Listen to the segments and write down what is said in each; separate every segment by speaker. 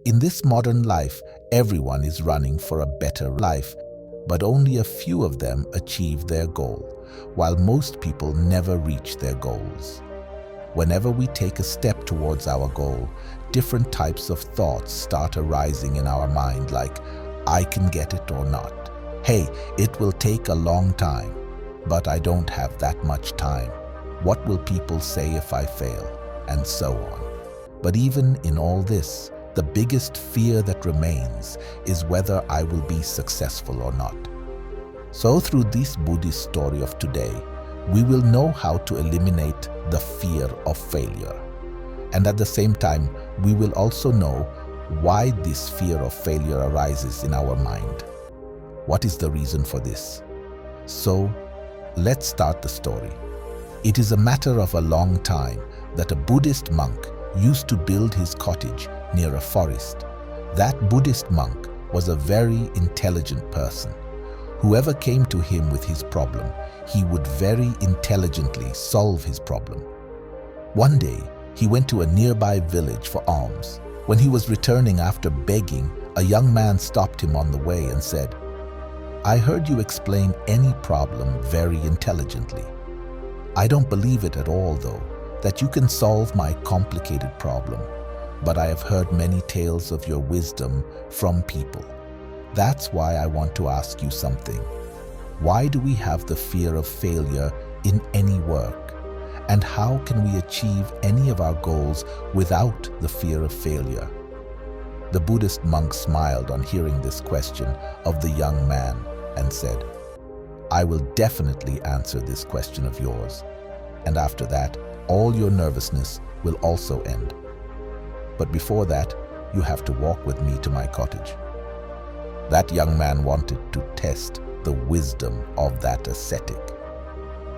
Speaker 1: In this modern life, everyone is running for a better life, but only a few of them achieve their goal, while most people never reach their goals. Whenever we take a step towards our goal, different types of thoughts start arising in our mind like, I can get it or not. Hey, it will take a long time, but I don't have that much time. What will people say if I fail? And so on. But even in all this, the biggest fear that remains is whether I will be successful or not. So through this Buddhist story of today, we will know how to eliminate the fear of failure. And at the same time, we will also know why this fear of failure arises in our mind. What is the reason for this? So, let's start the story. It is a matter of a long time that a Buddhist monk used to build his cottage near a forest. That Buddhist monk was a very intelligent person. Whoever came to him with his problem, he would very intelligently solve his problem. One day, he went to a nearby village for alms. When he was returning after begging, a young man stopped him on the way and said, I heard you explain any problem very intelligently. I don't believe it at all, though, that you can solve my complicated problem, but I have heard many tales of your wisdom from people. That's why I want to ask you something. Why do we have the fear of failure in any work? And how can we achieve any of our goals without the fear of failure? The Buddhist monk smiled on hearing this question of the young man and said, I will definitely answer this question of yours. And after that, all your nervousness will also end. But before that, you have to walk with me to my cottage. That young man wanted to test the wisdom of that ascetic.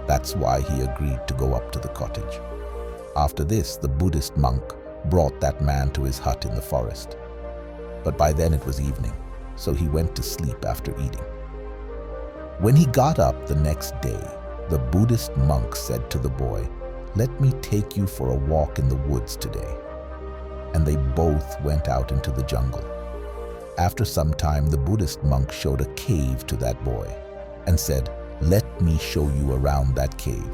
Speaker 1: That's why he agreed to go up to the cottage. After this, the Buddhist monk brought that man to his hut in the forest. But by then it was evening, so he went to sleep after eating. When he got up the next day, the Buddhist monk said to the boy, Let me take you for a walk in the woods today. And they both went out into the jungle. After some time, the Buddhist monk showed a cave to that boy and said, Let me show you around that cave.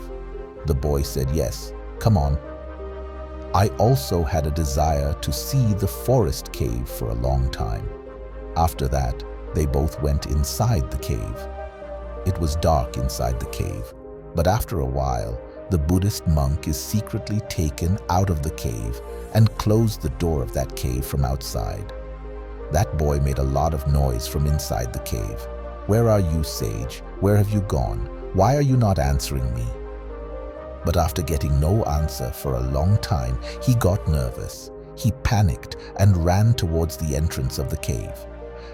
Speaker 1: The boy said, Yes, come on. I also had a desire to see the forest cave for a long time. After that, they both went inside the cave. It was dark inside the cave, but after a while, the Buddhist monk is secretly taken out of the cave and closed the door of that cave from outside. That boy made a lot of noise from inside the cave. Where are you, sage? Where have you gone? Why are you not answering me? But after getting no answer for a long time, he got nervous. He panicked and ran towards the entrance of the cave.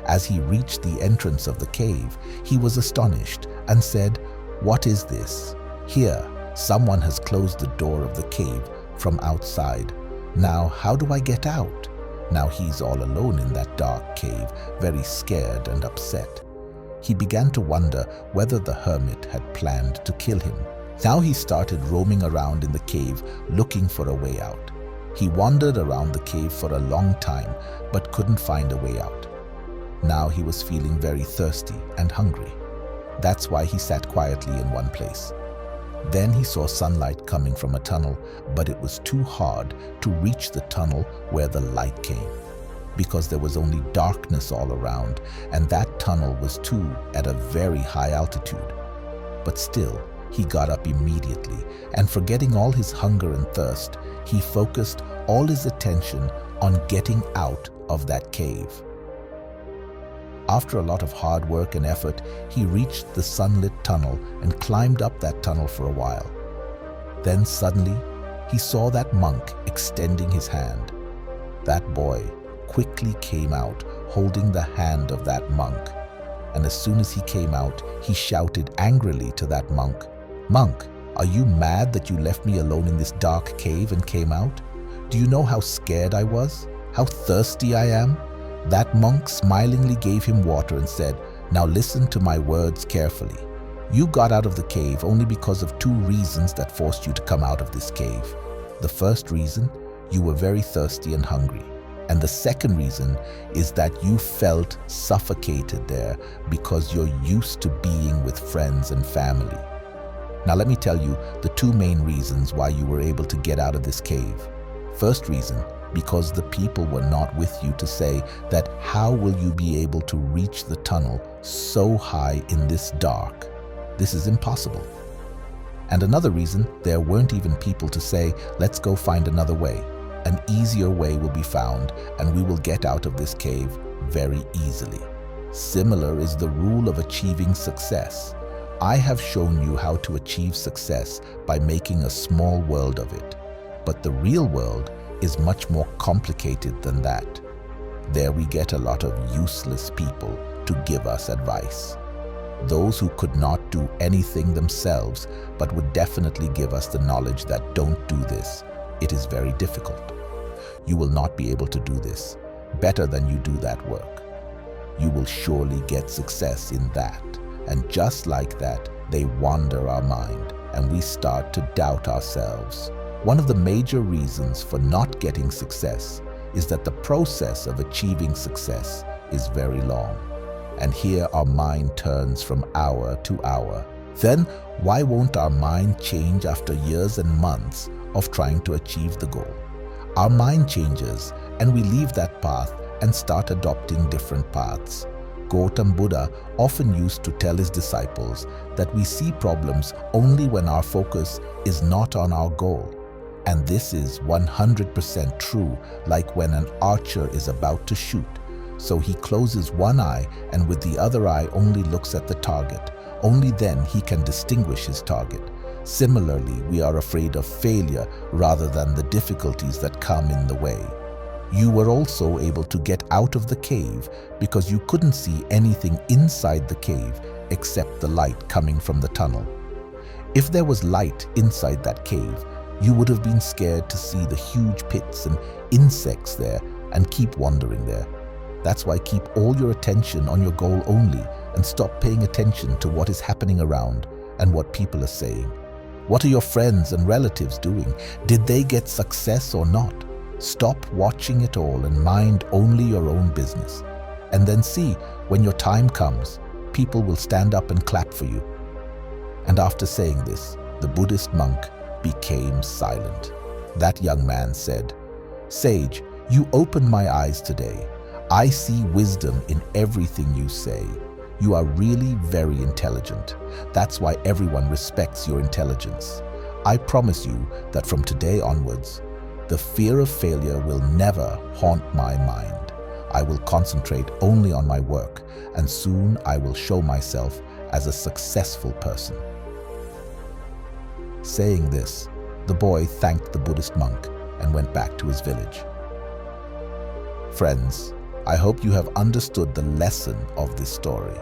Speaker 1: As he reached the entrance of the cave, he was astonished and said, What is this? Here, someone has closed the door of the cave from outside. Now, how do I get out? Now he's all alone in that dark cave, very scared and upset. He began to wonder whether the hermit had planned to kill him. Now he started roaming around in the cave looking for a way out. He wandered around the cave for a long time but couldn't find a way out. Now he was feeling very thirsty and hungry. That's why he sat quietly in one place. Then he saw sunlight coming from a tunnel, but it was too hard to reach the tunnel where the light came, because there was only darkness all around, and that tunnel was too at a very high altitude. But still, he got up immediately, and forgetting all his hunger and thirst, he focused all his attention on getting out of that cave. After a lot of hard work and effort, he reached the sunlit tunnel and climbed up that tunnel for a while. Then suddenly, he saw that monk extending his hand. That boy quickly came out, holding the hand of that monk. And as soon as he came out, he shouted angrily to that monk, "Monk, are you mad that you left me alone in this dark cave and came out? Do you know how scared I was? How thirsty I am?" That monk smilingly gave him water and said, "Now listen to my words carefully. You got out of the cave only because of two reasons that forced you to come out of this cave. The first reason, you were very thirsty and hungry. And the second reason is that you felt suffocated there because you're used to being with friends and family. Now let me tell you the two main reasons why you were able to get out of this cave. First reason, because the people were not with you to say that how will you be able to reach the tunnel so high in this dark? This is impossible. And another reason, there weren't even people to say, let's go find another way. An easier way will be found and we will get out of this cave very easily. Similar is the rule of achieving success. I have shown you how to achieve success by making a small world of it. But the real world is much more complicated than that. There we get a lot of useless people to give us advice. Those who could not do anything themselves but would definitely give us the knowledge that don't do this. It is very difficult. You will not be able to do this better than you do that work. You will surely get success in that. And just like that, they wander our mind and we start to doubt ourselves. One of the major reasons for not getting success is that the process of achieving success is very long. And here our mind turns from hour to hour. Then why won't our mind change after years and months of trying to achieve the goal? Our mind changes and we leave that path and start adopting different paths. Gautam Buddha often used to tell his disciples that we see problems only when our focus is not on our goal. And this is 100% true, like when an archer is about to shoot. So he closes one eye and with the other eye only looks at the target. Only then he can distinguish his target. Similarly, we are afraid of failure rather than the difficulties that come in the way. You were also able to get out of the cave because you couldn't see anything inside the cave except the light coming from the tunnel. If there was light inside that cave, you would have been scared to see the huge pits and insects there and keep wandering there. That's why keep all your attention on your goal only and stop paying attention to what is happening around and what people are saying. What are your friends and relatives doing? Did they get success or not? Stop watching it all and mind only your own business. And then see, when your time comes, people will stand up and clap for you. And after saying this, the Buddhist monk became silent. That young man said, "Sage, you opened my eyes today. I see wisdom in everything you say. You are really very intelligent. That's why everyone respects your intelligence. I promise you that from today onwards, the fear of failure will never haunt my mind. I will concentrate only on my work, and soon I will show myself as a successful person." Saying this, the boy thanked the Buddhist monk and went back to his village. Friends, I hope you have understood the lesson of this story.